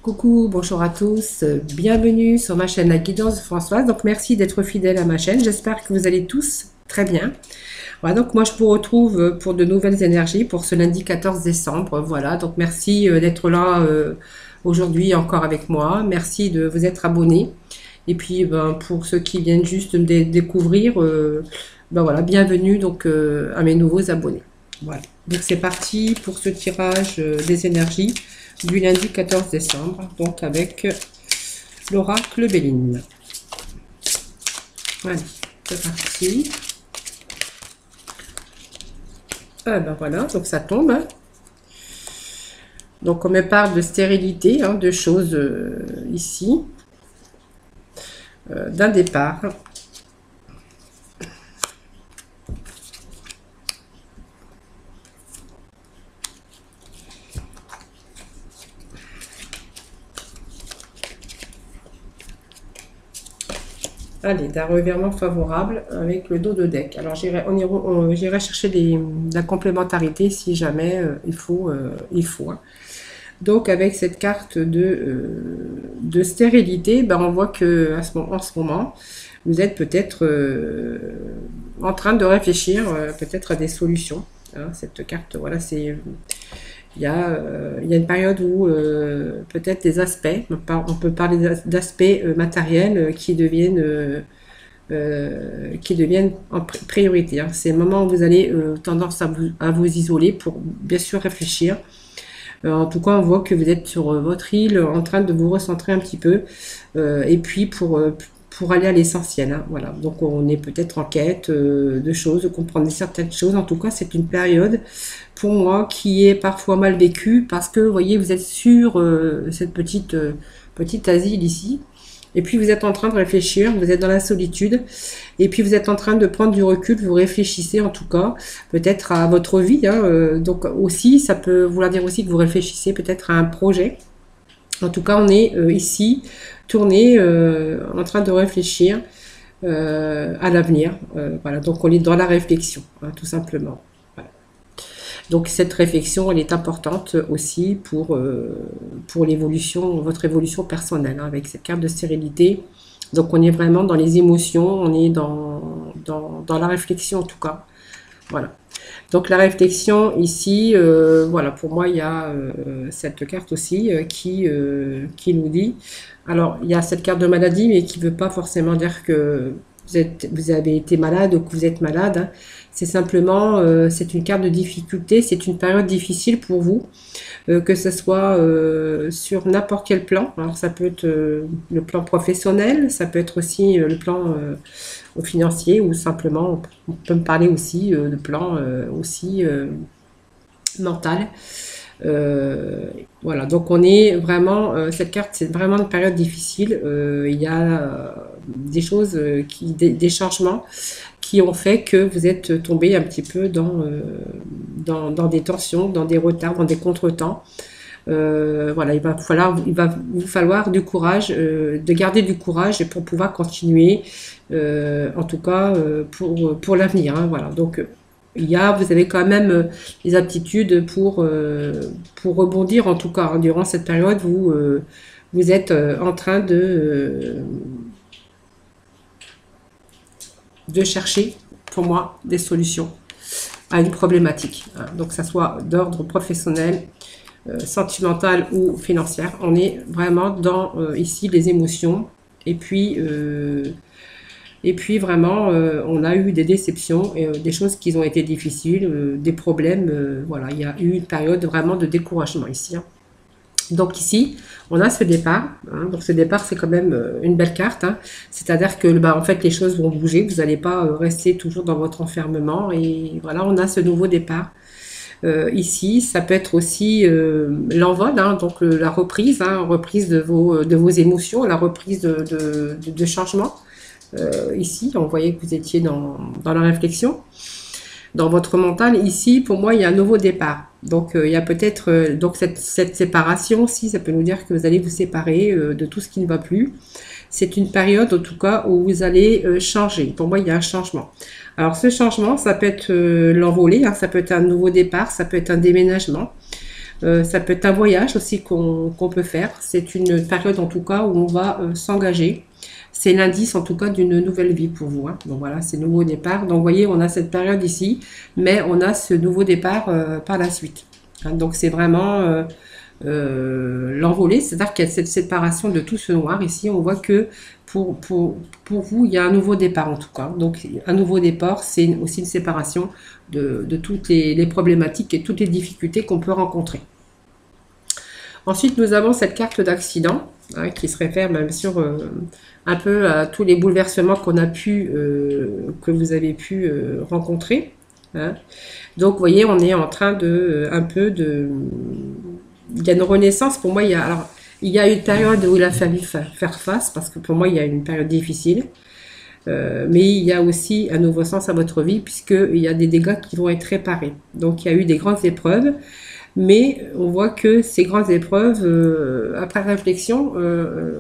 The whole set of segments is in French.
Coucou, bonjour à tous, bienvenue sur ma chaîne La Guidance de Françoise. Donc merci d'être fidèle à ma chaîne, j'espère que vous allez tous très bien. Voilà, donc moi je vous retrouve pour de nouvelles énergies pour ce lundi 14 décembre. Voilà, donc merci d'être là aujourd'hui encore avec moi. Merci de vous être abonnés. Et puis pour ceux qui viennent juste de me découvrir, voilà, bienvenue donc à mes nouveaux abonnés. Voilà, donc c'est parti pour ce tirage des énergies du lundi 14 décembre, donc avec l'oracle Béline. Allez, c'est parti. Ah ben voilà, donc ça tombe. Donc on me parle de stérilité, de choses ici, d'un départ. Allez, d'un revirement favorable avec le dos de deck. Alors j'irai chercher de la complémentarité si jamais il faut. Hein. Donc avec cette carte de stérilité, on voit que en ce moment, vous êtes peut-être en train de réfléchir peut-être à des solutions. Hein, cette carte, voilà, c'est... Il y a une période où peut-être des aspects, on peut parler d'aspects matériels qui deviennent en priorité. Hein. C'est le moment où vous allez tendance à vous isoler pour bien sûr réfléchir. En tout cas, on voit que vous êtes sur votre île en train de vous recentrer un petit peu et puis pour aller à l'essentiel. Hein, voilà. Donc on est peut-être en quête de choses, de comprendre certaines choses. En tout cas, c'est une période pour moi qui est parfois mal vécue parce que vous voyez, vous êtes sur cette petite asile ici. Et puis vous êtes en train de réfléchir, vous êtes dans la solitude, et puis vous êtes en train de prendre du recul, vous réfléchissez en tout cas, peut-être à votre vie, hein, donc aussi, ça peut vouloir dire aussi que vous réfléchissez peut-être à un projet. En tout cas, on est ici, tourné, en train de réfléchir à l'avenir. Voilà, donc on est dans la réflexion, hein, tout simplement. Voilà. Donc cette réflexion, elle est importante aussi pour l'évolution, votre évolution personnelle, hein, avec cette carte de stérilité. Donc on est vraiment dans les émotions, on est dans la réflexion en tout cas. Voilà. Donc la réflexion ici, voilà, pour moi il y a cette carte aussi qui nous dit, alors il y a cette carte de maladie, mais qui ne veut pas forcément dire que vous avez été malade ou que vous êtes malade. Hein. C'est simplement, c'est une carte de difficulté, c'est une période difficile pour vous, que ce soit sur n'importe quel plan. Alors ça peut être le plan professionnel, ça peut être aussi le plan financier, ou simplement, on peut me parler aussi de plan aussi mental. Voilà, donc on est vraiment, cette carte, c'est vraiment une période difficile. Il y a des choses, des changements qui ont fait que vous êtes tombé un petit peu dans des tensions, dans des retards, dans des contretemps. Voilà, il va vous falloir du courage, de garder du courage pour pouvoir continuer, en tout cas pour l'avenir. Hein, voilà, donc vous avez quand même les aptitudes pour rebondir, en tout cas. Hein, durant cette période, vous êtes en train de chercher, pour moi, des solutions à une problématique. Hein, donc, que ça soit d'ordre professionnel, sentimentale ou financière. On est vraiment dans ici les émotions, et puis vraiment on a eu des déceptions, des choses qui ont été difficiles, des problèmes, voilà, il y a eu une période vraiment de découragement ici. Hein. Donc ici, on a ce départ. Hein, donc ce départ, c'est quand même une belle carte. Hein, c'est-à-dire que en fait, les choses vont bouger. Vous n'allez pas rester toujours dans votre enfermement. Et voilà, on a ce nouveau départ. Ici, ça peut être aussi l'envol, hein, donc la reprise, hein, reprise de vos émotions, la reprise de changement. Ici, on voyait que vous étiez dans la réflexion, dans votre mental. Ici, pour moi, il y a un nouveau départ. Donc, il y a peut-être donc cette séparation, si ça peut nous dire que vous allez vous séparer de tout ce qui ne va plus. C'est une période, en tout cas, où vous allez changer. Pour moi, il y a un changement. Alors, ce changement, ça peut être l'envolée, hein, ça peut être un nouveau départ, ça peut être un déménagement. Ça peut être un voyage aussi qu'on peut faire. C'est une période en tout cas où on va s'engager. C'est l'indice en tout cas d'une nouvelle vie pour vous, hein. Donc voilà, c'est nouveau départ. Donc vous voyez, on a cette période ici, mais on a ce nouveau départ par la suite, hein. Donc c'est vraiment l'envolée, c'est-à-dire qu'il y a cette séparation de tout ce noir. Ici, on voit que pour vous, il y a un nouveau départ en tout cas. Donc un nouveau départ, c'est aussi une séparation de toutes les problématiques et toutes les difficultés qu'on peut rencontrer. Ensuite, nous avons cette carte d'accident, hein, qui se réfère bien sûr un peu à tous les bouleversements que vous avez pu rencontrer, hein. Donc, vous voyez, on est en train il y a une renaissance. Pour moi, il y a une période où il a fallu faire face, parce que pour moi, il y a une période difficile. Mais il y a aussi un nouveau sens à votre vie, puisqu'il y a des dégâts qui vont être réparés. Donc, il y a eu des grandes épreuves. Mais on voit que ces grandes épreuves, après réflexion,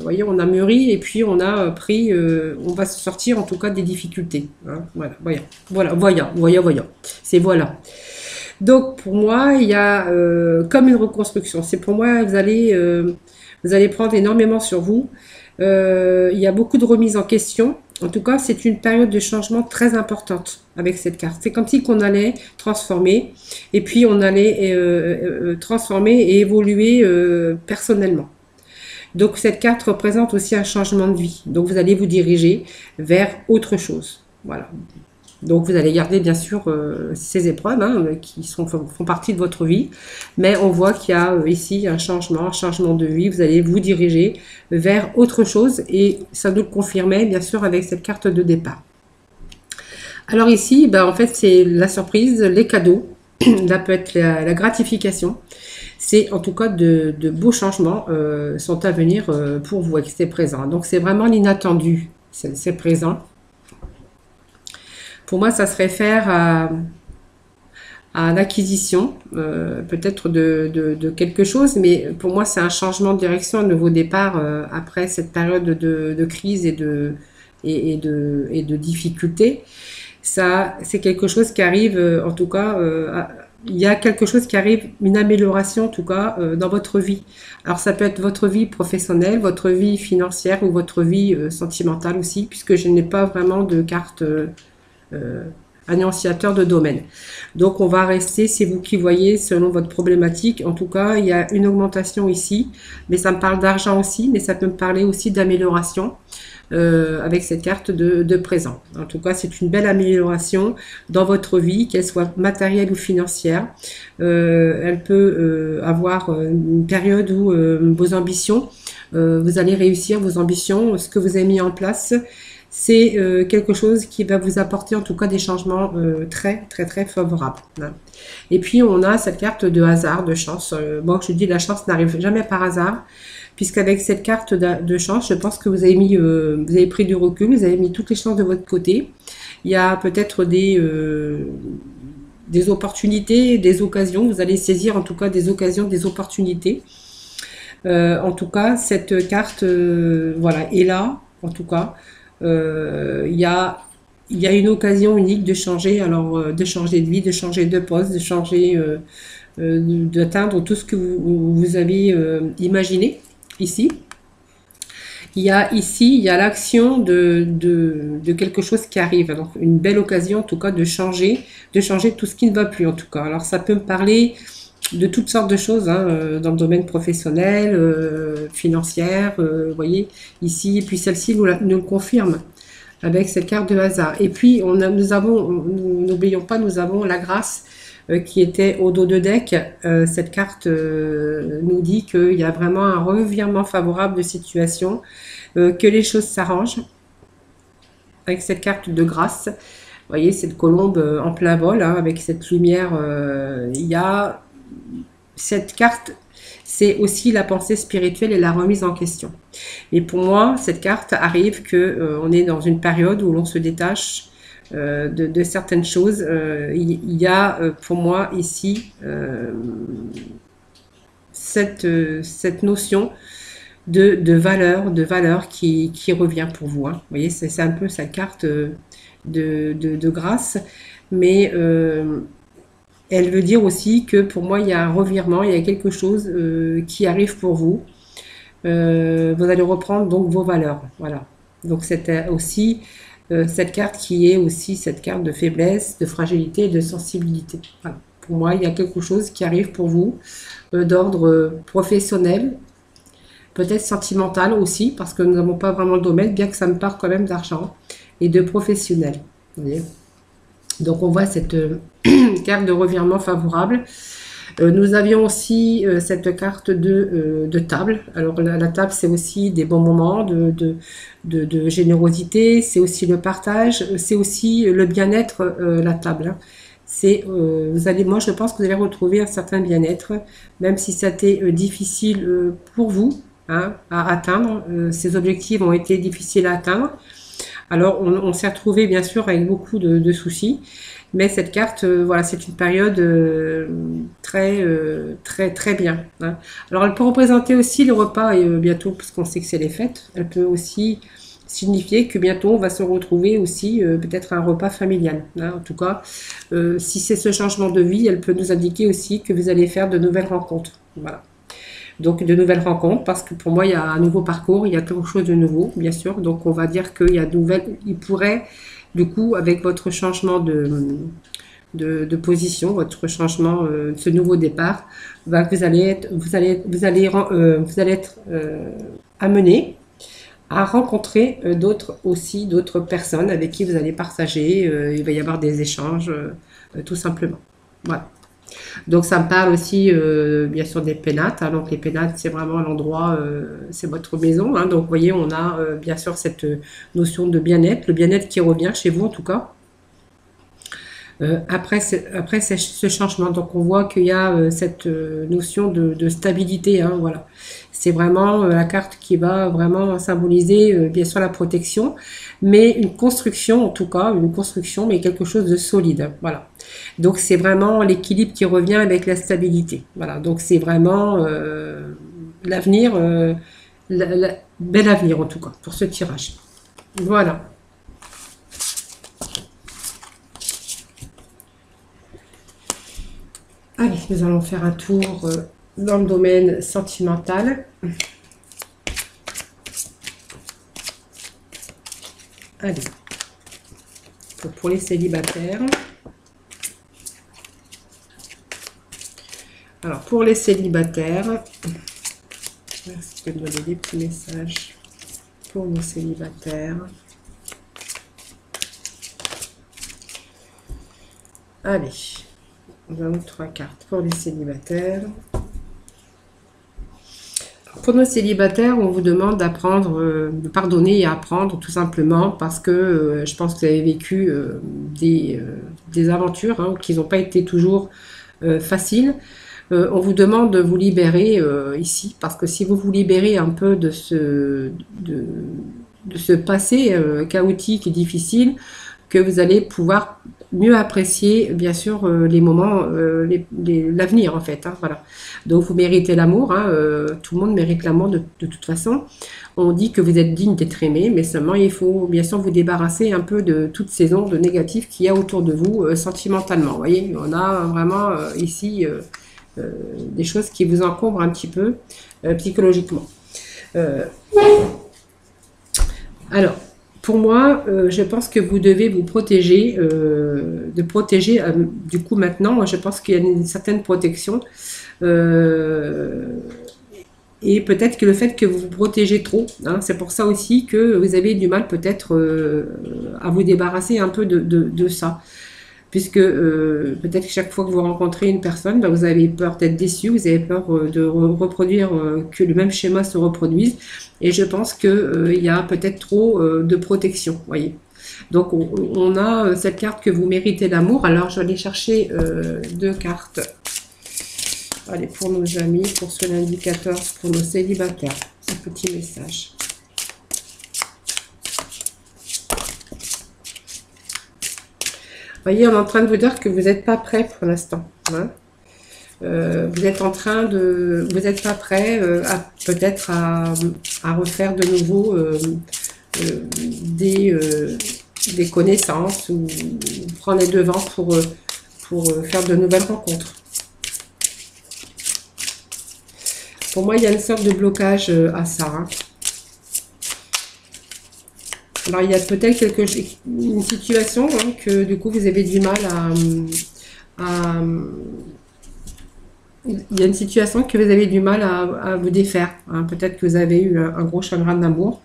voyez, on a mûri et puis on a pris, on va se sortir en tout cas des difficultés, hein. Voilà. C'est voilà. Donc pour moi, il y a comme une reconstruction. C'est pour moi, vous allez prendre énormément sur vous. Il y a beaucoup de remises en question. En tout cas, c'est une période de changement très importante avec cette carte. C'est comme si qu'on allait transformer, et puis on allait transformer et évoluer personnellement. Donc cette carte représente aussi un changement de vie. Donc vous allez vous diriger vers autre chose. Voilà. Donc vous allez garder bien sûr ces épreuves, hein, qui font partie de votre vie, mais on voit qu'il y a ici un changement de vie. Vous allez vous diriger vers autre chose, et ça nous le confirmait bien sûr avec cette carte de départ. Alors ici, ben, en fait c'est la surprise, les cadeaux, là peut être la gratification. C'est en tout cas de beaux changements sont à venir pour vous, avec ces présents. Donc c'est vraiment l'inattendu, c'est présent. Pour moi, ça se réfère à l'acquisition, peut-être de quelque chose, mais pour moi, c'est un changement de direction, un nouveau départ après cette période de crise et de difficultés. Ça, c'est quelque chose qui arrive, en tout cas, il y a quelque chose qui arrive, une amélioration en tout cas dans votre vie. Alors ça peut être votre vie professionnelle, votre vie financière ou votre vie sentimentale aussi, puisque je n'ai pas vraiment de carte annonciateur de domaine. Donc on va rester, c'est vous qui voyez selon votre problématique. En tout cas, il y a une augmentation ici, mais ça me parle d'argent aussi, mais ça peut me parler aussi d'amélioration avec cette carte de présent. En tout cas, c'est une belle amélioration dans votre vie, qu'elle soit matérielle ou financière. Elle peut avoir une période où vos ambitions, vous allez réussir vos ambitions, ce que vous avez mis en place. C'est quelque chose qui va vous apporter en tout cas des changements très favorables, hein. Et puis on a cette carte de hasard, de chance. Bon, je dis la chance n'arrive jamais par hasard, puisqu'avec cette carte de chance, je pense que vous avez pris du recul, vous avez mis toutes les chances de votre côté. Il y a peut-être des opportunités, des occasions. Vous allez saisir en tout cas des occasions, des opportunités. En tout cas, cette carte, voilà, est là, en tout cas. Il y a une occasion unique de changer, alors de changer de vie, de changer de poste, de changer, d'atteindre tout ce que vous avez imaginé ici. Il y a l'action de quelque chose qui arrive, donc une belle occasion en tout cas de changer tout ce qui ne va plus en tout cas. Alors ça peut me parler de toutes sortes de choses, hein, dans le domaine professionnel, financière, vous voyez, ici, et puis celle-ci nous le confirme avec cette carte de hasard. Et puis, n'oublions pas, nous avons la grâce qui était au dos de deck. Cette carte nous dit qu'il y a vraiment un revirement favorable de situation, que les choses s'arrangent avec cette carte de grâce. Vous voyez, cette colombe en plein vol, hein, avec cette lumière, il y a cette carte, c'est aussi la pensée spirituelle et la remise en question. Et pour moi, cette carte arrive on est dans une période où l'on se détache de certaines choses. Il y a pour moi ici cette notion de valeur qui revient pour vous, hein. Vous voyez, c'est un peu sa carte de grâce, mais elle veut dire aussi que pour moi, il y a un revirement, il y a quelque chose qui arrive pour vous. Vous allez reprendre donc vos valeurs. Voilà. Donc c'est aussi cette carte qui est aussi cette carte de faiblesse, de fragilité et de sensibilité. Voilà. Pour moi, il y a quelque chose qui arrive pour vous d'ordre professionnel, peut-être sentimental aussi, parce que nous n'avons pas vraiment le domaine, bien que ça me parle quand même d'argent et de professionnel. Vous voyez. Donc on voit cette carte de revirement favorable. Nous avions aussi cette carte de table. Alors la table, c'est aussi des bons moments de générosité, c'est aussi le partage, c'est aussi le bien-être, la table. Hein. Vous allez, moi je pense que vous allez retrouver un certain bien-être, même si c'était difficile pour vous hein, à atteindre. Ces objectifs ont été difficiles à atteindre. Alors on s'est retrouvé bien sûr avec beaucoup de soucis. Mais cette carte, voilà, c'est une période très bien. Hein. Alors, elle peut représenter aussi le repas bientôt, parce qu'on sait que c'est les fêtes. Elle peut aussi signifier que bientôt on va se retrouver aussi peut-être un repas familial. Hein. En tout cas, si c'est ce changement de vie, elle peut nous indiquer aussi que vous allez faire de nouvelles rencontres. Voilà. Donc de nouvelles rencontres, parce que pour moi il y a un nouveau parcours, il y a quelque chose de nouveau, bien sûr. Donc on va dire qu'il y a il pourrait du coup, avec votre changement de position, votre changement, ce nouveau départ, bah, vous allez être amené à rencontrer d'autres personnes avec qui vous allez partager. Il va y avoir des échanges, tout simplement. Voilà. Donc ça me parle aussi bien sûr des pénates. Hein. Donc les pénates, c'est vraiment l'endroit, c'est votre maison. Hein. Donc vous voyez, on a bien sûr cette notion de bien-être, le bien-être qui revient chez vous en tout cas. Après ce changement, donc on voit qu'il y a cette notion de stabilité. Hein, voilà. C'est vraiment la carte qui va vraiment symboliser bien sûr la protection, mais une construction en tout cas, une construction, mais quelque chose de solide. Hein, voilà. Donc c'est vraiment l'équilibre qui revient avec la stabilité. Voilà. Donc c'est vraiment l'avenir, bel avenir en tout cas pour ce tirage. Voilà. Allez, nous allons faire un tour dans le domaine sentimental. Allez, pour les célibataires. Alors, pour les célibataires, merci de me donner des petits messages pour nos célibataires. Allez. Nous avons 3 cartes pour les célibataires. Pour nos célibataires, on vous demande d'apprendre, de pardonner et apprendre tout simplement parce que je pense que vous avez vécu des aventures hein, qui n'ont pas été toujours faciles. On vous demande de vous libérer ici parce que si vous vous libérez un peu de ce passé chaotique et difficile, que vous allez pouvoir mieux apprécier, bien sûr, les moments, l'avenir, en fait. Hein, voilà. Donc, vous méritez l'amour. Hein, tout le monde mérite l'amour de toute façon. On dit que vous êtes digne d'être aimé, mais seulement, il faut, bien sûr, vous débarrasser un peu de toutes ces ondes négatives qu'il y a autour de vous sentimentalement. Vous voyez, on a vraiment ici des choses qui vous encombrent un petit peu psychologiquement. Alors, pour moi, je pense que vous devez vous protéger, du coup maintenant, je pense qu'il y a une certaine protection. Et peut-être que le fait que vous vous protégez trop, hein, c'est pour ça aussi que vous avez du mal peut-être à vous débarrasser un peu de ça. Puisque peut-être que chaque fois que vous rencontrez une personne, ben, vous avez peur d'être déçu, vous avez peur de reproduire, que le même schéma se reproduise. Et je pense qu'il y a peut-être trop de protection, voyez. Donc on a cette carte que vous méritez l'amour. Alors je vais aller chercher 2 cartes. Allez, pour nos amis, pour ce lundi 14, pour nos célibataires. Un petit message. Vous voyez, on est en train de vous dire que vous n'êtes pas prêt pour l'instant. Hein. Vous êtes en train de... Vous n'êtes pas prêt peut-être à refaire de nouveau des connaissances ou prendre les devants pour pour faire de nouvelles rencontres. Pour moi, il y a une sorte de blocage à ça. Hein. Alors, il y a peut-être une situation hein, que du coup, vous avez du mal à il y a une situation que vous avez du mal à vous défaire. Hein. Peut-être que vous avez eu un gros chagrin d'amour.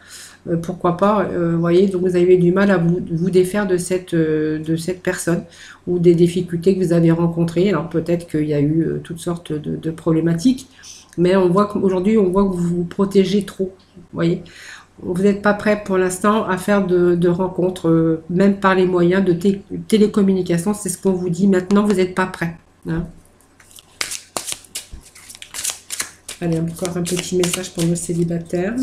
Pourquoi pas, voyez, donc vous avez du mal à vous défaire de cette personne ou des difficultés que vous avez rencontrées. Alors peut-être qu'il y a eu toutes sortes de problématiques, mais on voit qu'aujourd'hui, on voit que vous vous protégez trop, voyez. Vous n'êtes pas prêt pour l'instant à faire de rencontres, même par les moyens de télécommunication. C'est ce qu'on vous dit maintenant, vous n'êtes pas prêt. Hein. Allez, encore un petit message pour nos célibataires.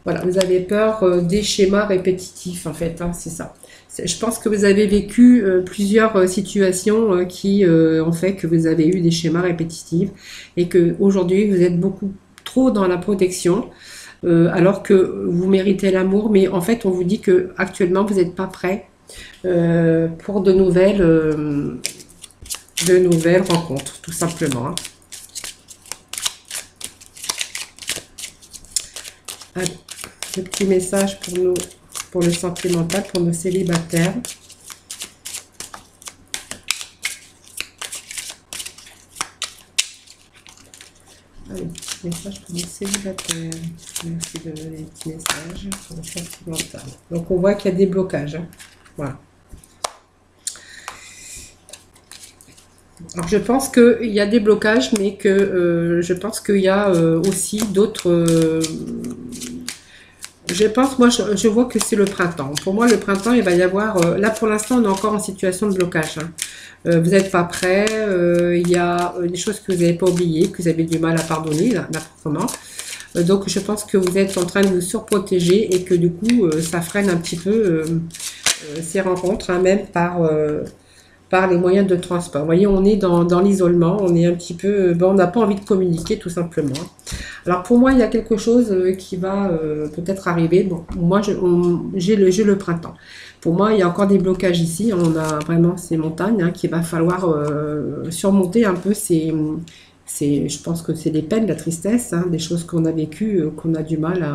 Voilà, vous avez peur des schémas répétitifs, en fait, hein, c'est ça. Je pense que vous avez vécu plusieurs situations qui ont fait que vous avez eu des schémas répétitifs et que aujourd'hui vous êtes beaucoup trop dans la protection alors que vous méritez l'amour, mais en fait on vous dit que actuellement vous n'êtes pas prêt pour de nouvelles rencontres, tout simplement. Hein. Allez, le petit message pour le sentimental, pour nos célibataires. Allez, petit message pour nos célibataires. Merci de donner les petits messages pour le sentimental. Donc on voit qu'il y a des blocages. Hein. Voilà. Alors je pense qu'il y a des blocages, mais que je pense qu'il y a aussi d'autres... je pense, moi, je vois que c'est le printemps. Pour moi, le printemps, il va y avoir... là, pour l'instant, on est encore en situation de blocage. Hein. Vous n'êtes pas prêt. Il y a des choses que vous n'avez pas oubliées, que vous avez du mal à pardonner, là proprement. Donc, je pense que vous êtes en train de vous surprotéger et que, du coup, ça freine un petit peu ces rencontres, hein, même par les moyens de transport. Vous voyez, on est dans l'isolement, on est un petit peu... bon, on n'a pas envie de communiquer, tout simplement. Alors, pour moi, il y a quelque chose qui va peut-être arriver. Bon, moi, j'ai le printemps. Pour moi, il y a encore des blocages ici. On a vraiment ces montagnes hein, qu'il va falloir surmonter un peu. Je pense que c'est des peines, la tristesse, hein, des choses qu'on a vécues, qu'on a du mal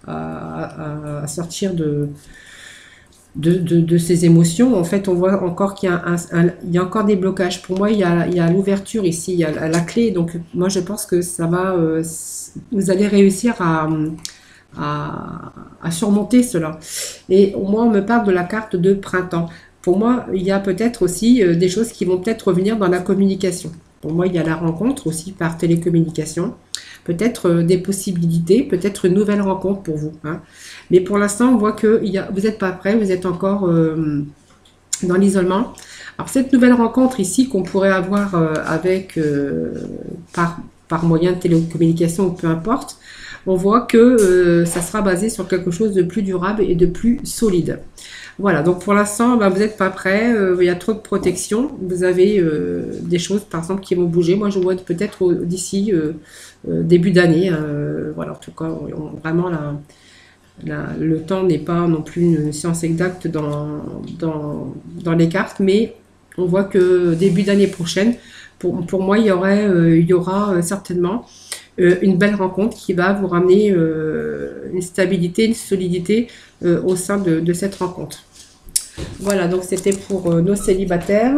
à sortir de ces émotions. En fait, on voit encore qu'il y a encore des blocages. Pour moi, il y a l'ouverture ici, il y a la clé. Donc, moi, je pense que ça va... vous allez réussir à surmonter cela. Et moi, on me parle de la carte de printemps. Pour moi, il y a peut-être aussi des choses qui vont peut-être revenir dans la communication. Pour moi, il y a la rencontre aussi par télécommunication. Peut-être des possibilités, peut-être une nouvelle rencontre pour vous. Hein. Mais pour l'instant, on voit que vous n'êtes pas prêt, vous êtes encore dans l'isolement. Alors, cette nouvelle rencontre ici qu'on pourrait avoir par moyen de télécommunication ou peu importe, on voit que ça sera basé sur quelque chose de plus durable et de plus solide. Voilà, donc pour l'instant, vous n'êtes pas prêt, il y a trop de protection, vous avez des choses par exemple qui vont bouger. Moi je vois peut-être d'ici début d'année, voilà, en tout cas vraiment le temps n'est pas non plus une science exacte dans les cartes, mais on voit que début d'année prochaine, pour moi il y aura certainement une belle rencontre qui va vous ramener une stabilité, une solidité au sein de cette rencontre. Voilà, donc c'était pour nos célibataires.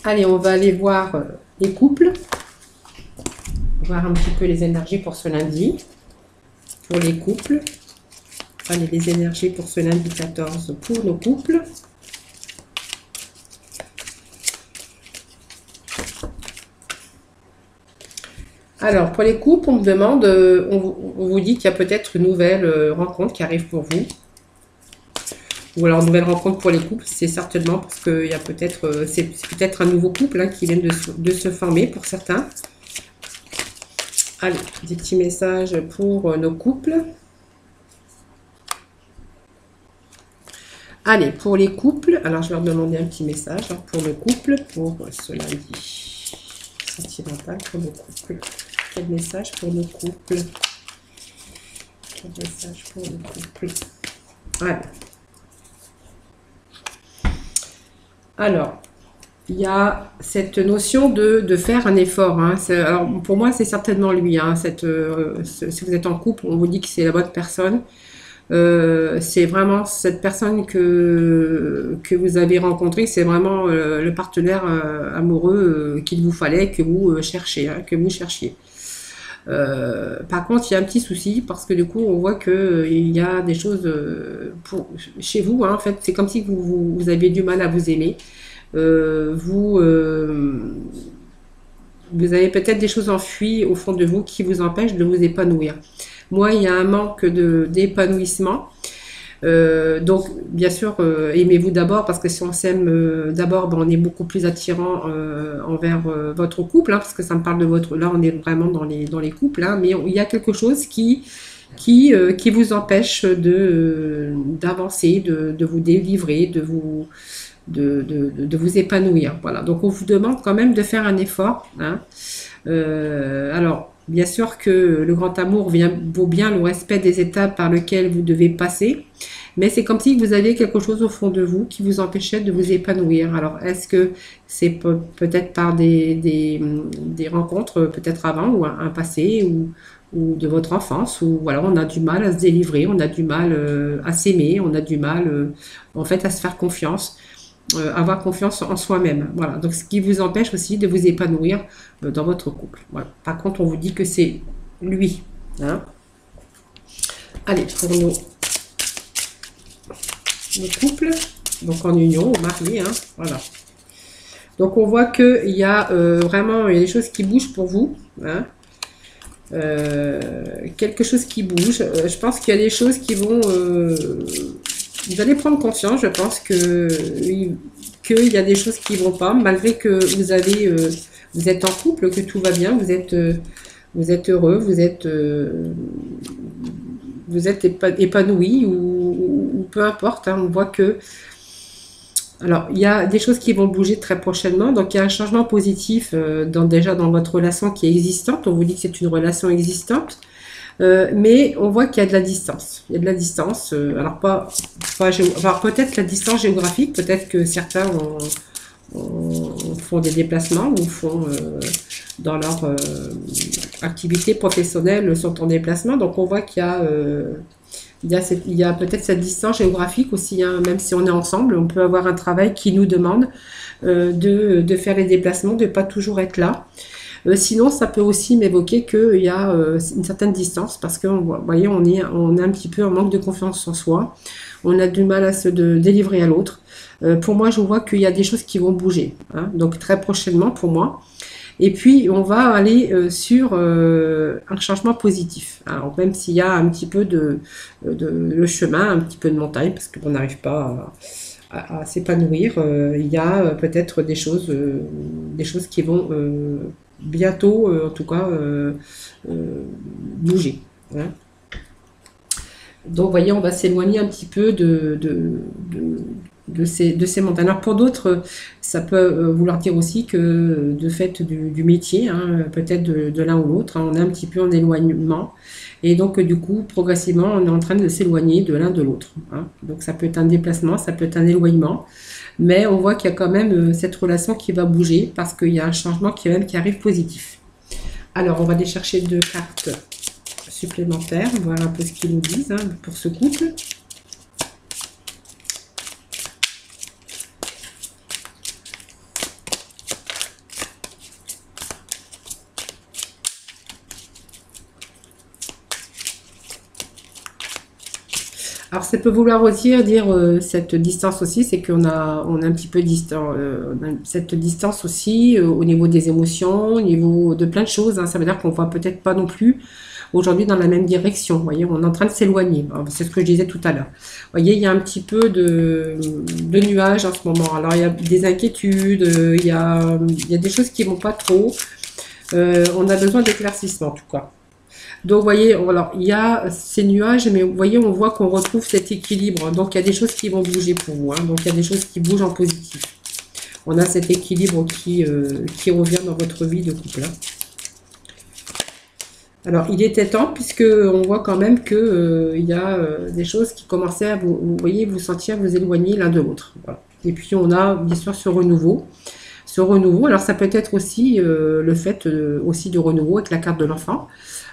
Allez, on va aller voir les couples. Voir un petit peu les énergies pour ce lundi. Pour les couples. Allez, les énergies pour ce lundi 14 pour nos couples. Alors, pour les couples, on me demande, on vous dit qu'il y a peut-être une nouvelle rencontre qui arrive pour vous. Ou alors, nouvelle rencontre pour les couples, c'est certainement parce qu'il y a peut-être, c'est peut-être un nouveau couple hein, qui vient de se former pour certains. Allez, des petits messages pour nos couples. Allez, pour les couples, alors je vais leur demander un petit message hein, pour le couple, pour ce lundi sentimental pour nos couples. Quel message pour nos couples? Quel message pour nos couples? Ouais. Alors, il y a cette notion de faire un effort. Hein. Alors, pour moi, c'est certainement lui. Hein, si vous êtes en couple, on vous dit que c'est la bonne personne. C'est vraiment cette personne que vous avez rencontrée, c'est vraiment le partenaire amoureux qu'il vous fallait, que vous cherchez, hein, que vous cherchiez. Par contre, il y a un petit souci parce que du coup, on voit que il y a des choses chez vous. Hein, en fait, c'est comme si vous aviez du mal à vous aimer. Euh, vous, euh, vous avez peut-être des choses enfuies au fond de vous qui vous empêchent de vous épanouir. Moi, il y a un manque d'épanouissement. Donc, bien sûr, aimez-vous d'abord parce que si on s'aime d'abord, ben, on est beaucoup plus attirant envers votre couple, hein, parce que ça me parle de votre. Là, on est vraiment dans les couples, hein, mais il y a quelque chose qui vous empêche d'avancer, de vous délivrer, de vous épanouir. Voilà. Donc, on vous demande quand même de faire un effort. Hein. Alors, bien sûr que le grand amour vaut bien le respect des étapes par lesquelles vous devez passer, mais c'est comme si vous aviez quelque chose au fond de vous qui vous empêchait de vous épanouir. Alors, est-ce que c'est peut-être par des rencontres, peut-être avant, ou un passé, ou de votre enfance, où voilà, on a du mal à se délivrer, on a du mal à s'aimer, on a du mal en fait à se faire confiance, avoir confiance en soi-même. Voilà. Donc, ce qui vous empêche aussi de vous épanouir dans votre couple. Voilà. Par contre, on vous dit que c'est lui. Hein. Allez, pour nos couples, donc en union, au marié. Hein. Voilà. Donc, on voit qu'il y a vraiment il y a des choses qui bougent pour vous. Hein. Quelque chose qui bouge. Je pense qu'il y a des choses qui vont... vous allez prendre conscience, je pense qu'il y a des choses qui vont pas, malgré que vous êtes en couple, que tout va bien, vous êtes heureux, vous êtes épanoui ou peu importe. Hein, on voit que alors il y a des choses qui vont bouger très prochainement, donc il y a un changement positif déjà dans votre relation qui est existante. On vous dit que c'est une relation existante. Mais on voit qu'il y a de la distance. Il y a de la distance. Alors alors peut-être la distance géographique, peut-être que certains font des déplacements ou font dans leur activité professionnelle sont en déplacement. Donc on voit qu'il y a il y a peut-être cette distance géographique aussi, hein, même si on est ensemble, on peut avoir un travail qui nous demande de faire les déplacements, de ne pas toujours être là. Sinon, ça peut aussi m'évoquer qu'il y a une certaine distance parce que, vous voyez, on a un petit peu un manque de confiance en soi. On a du mal à se délivrer à l'autre. Pour moi, je vois qu'il y a des choses qui vont bouger. Hein, donc, très prochainement pour moi. Et puis, on va aller sur un changement positif. Alors, même s'il y a un petit peu le chemin, un petit peu de montagne, parce qu'on n'arrive pas à s'épanouir, il y a peut-être des choses qui vont bientôt, en tout cas, bouger. Hein. Donc, vous voyez, on va s'éloigner un petit peu de ces montagnes. Alors, pour d'autres, ça peut vouloir dire aussi que de fait du métier, hein, peut-être de l'un ou l'autre, hein, on est un petit peu en éloignement. Et donc, du coup, progressivement, on est en train de s'éloigner de l'un de l'autre. Hein. Donc, ça peut être un déplacement, ça peut être un éloignement. Mais on voit qu'il y a quand même cette relation qui va bouger parce qu'il y a un changement qui arrive positif. Alors, on va aller chercher 2 cartes supplémentaires, voir un peu ce qu'ils nous disent hein, pour ce couple. Alors, ça peut vouloir aussi dire cette distance aussi, c'est on a un petit peu distant, cette distance aussi au niveau des émotions, au niveau de plein de choses. Hein. Ça veut dire qu'on ne va peut-être pas non plus aujourd'hui dans la même direction. Vous voyez, on est en train de s'éloigner. C'est ce que je disais tout à l'heure. Vous voyez, il y a un petit peu de nuages en ce moment. Alors, il y a des inquiétudes, il y a des choses qui ne vont pas trop. On a besoin d'éclaircissement en tout cas. Donc, vous voyez, alors, il y a ces nuages, mais vous voyez, on voit qu'on retrouve cet équilibre. Donc, il y a des choses qui vont bouger pour vous. Hein. Donc, il y a des choses qui bougent en positif. On a cet équilibre qui revient dans votre vie de couple. Hein. Alors, il était temps, puisque on voit quand même que il y a des choses qui commençaient à vous voyez, vous sentir vous éloigner l'un de l'autre. Voilà. Et puis, on a bien sûr ce renouveau. Ce renouveau, alors ça peut être aussi le fait aussi du renouveau avec la carte de l'enfant.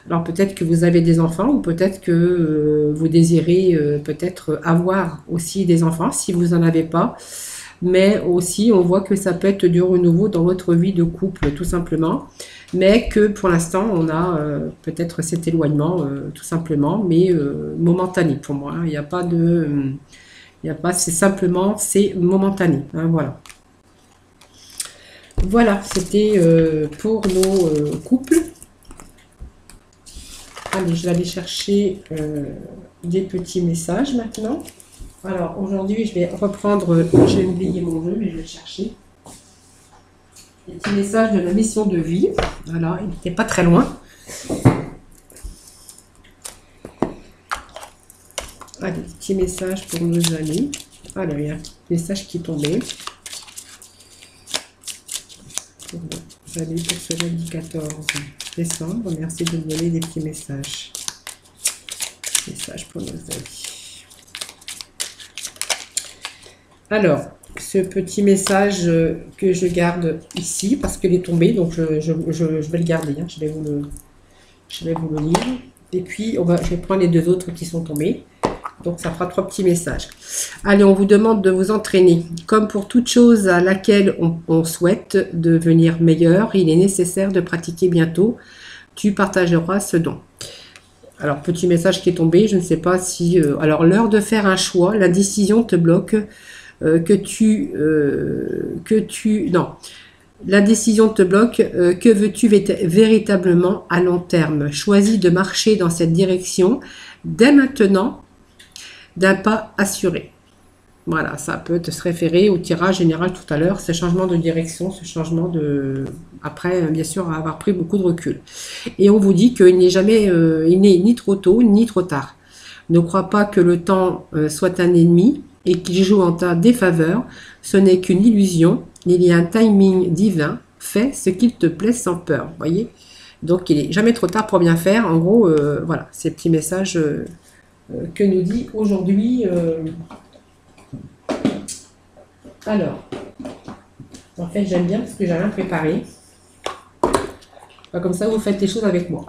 Alors peut-être que vous avez des enfants ou peut-être que vous désirez peut-être avoir aussi des enfants si vous n'en avez pas. Mais aussi on voit que ça peut être du renouveau dans votre vie de couple tout simplement. Mais que pour l'instant on a peut-être cet éloignement tout simplement, mais momentané pour moi. Il n'y a pas de... il n'y a pas, c'est simplement, c'est momentané. Hein, voilà. Voilà, c'était pour nos couples. Allez, je vais aller chercher des petits messages maintenant. Alors, aujourd'hui, je vais reprendre, j'ai oublié mon jeu, mais je vais le chercher. Des petits messages de la mission de vie. Voilà, il n'était pas très loin. Allez, petits messages pour nos amis. Alors, il y a un message qui est tombé. Pour nos amis pour ce lundi 14 décembre. Merci de me donner des petits messages. Messages pour nos amis. Alors, ce petit message que je garde ici, parce qu'il est tombé, donc je vais le garder. Hein, je vais vous le lire. Et puis, je vais prendre les deux autres qui sont tombés. Donc, ça fera 3 petits messages. Allez, on vous demande de vous entraîner. Comme pour toute chose à laquelle on souhaite devenir meilleur, il est nécessaire de pratiquer bientôt. Tu partageras ce don. Alors, petit message qui est tombé. Je ne sais pas si... alors, l'heure de faire un choix, la décision te bloque. Non. La décision te bloque. Que veux-tu véritablement à long terme? Choisis de marcher dans cette direction dès maintenant, d'un pas assuré. Voilà, ça peut se référer au tirage général tout à l'heure, ce changement de direction, ce changement de... Après, bien sûr, avoir pris beaucoup de recul. Et on vous dit qu'il n'est jamais, il n'est ni trop tôt, ni trop tard. Ne crois pas que le temps soit un ennemi et qu'il joue en ta défaveur. Ce n'est qu'une illusion. Il y a un timing divin. Fais ce qu'il te plaît sans peur. Voyez? Donc, il n'est jamais trop tard pour bien faire. En gros, voilà, ces petits messages... que nous dit aujourd'hui. Alors, en fait, j'aime bien parce que j'ai rien préparé. Comme ça, vous faites les choses avec moi.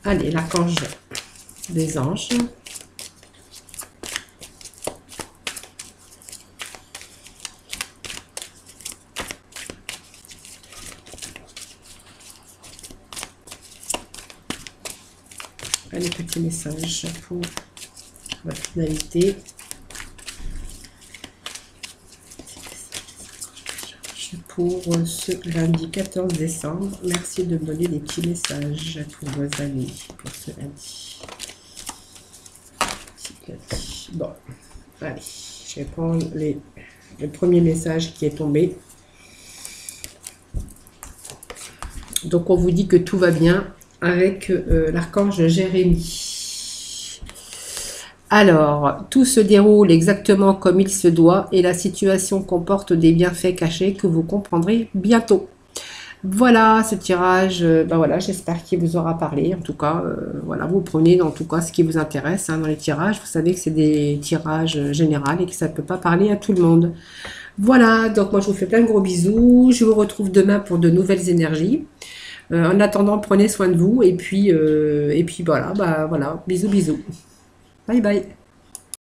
Allez, l'archange des anges. Les petits messages pour la finalité. Pour ce lundi 14 décembre. Merci de me donner des petits messages pour vos amis pour ce lundi. Bon, allez, je vais prendre le premier message qui est tombé. Donc, on vous dit que tout va bien avec l'archange Jérémie. Alors, tout se déroule exactement comme il se doit et la situation comporte des bienfaits cachés que vous comprendrez bientôt. Voilà, ce tirage, voilà, j'espère qu'il vous aura parlé. En tout cas, voilà, vous prenez en tout cas ce qui vous intéresse dans les tirages. Vous savez que c'est des tirages généraux et que ça ne peut pas parler à tout le monde. Voilà, donc moi je vous fais plein de gros bisous. Je vous retrouve demain pour de nouvelles énergies. En attendant, prenez soin de vous et puis voilà, voilà, bisous, bisous. Bye bye.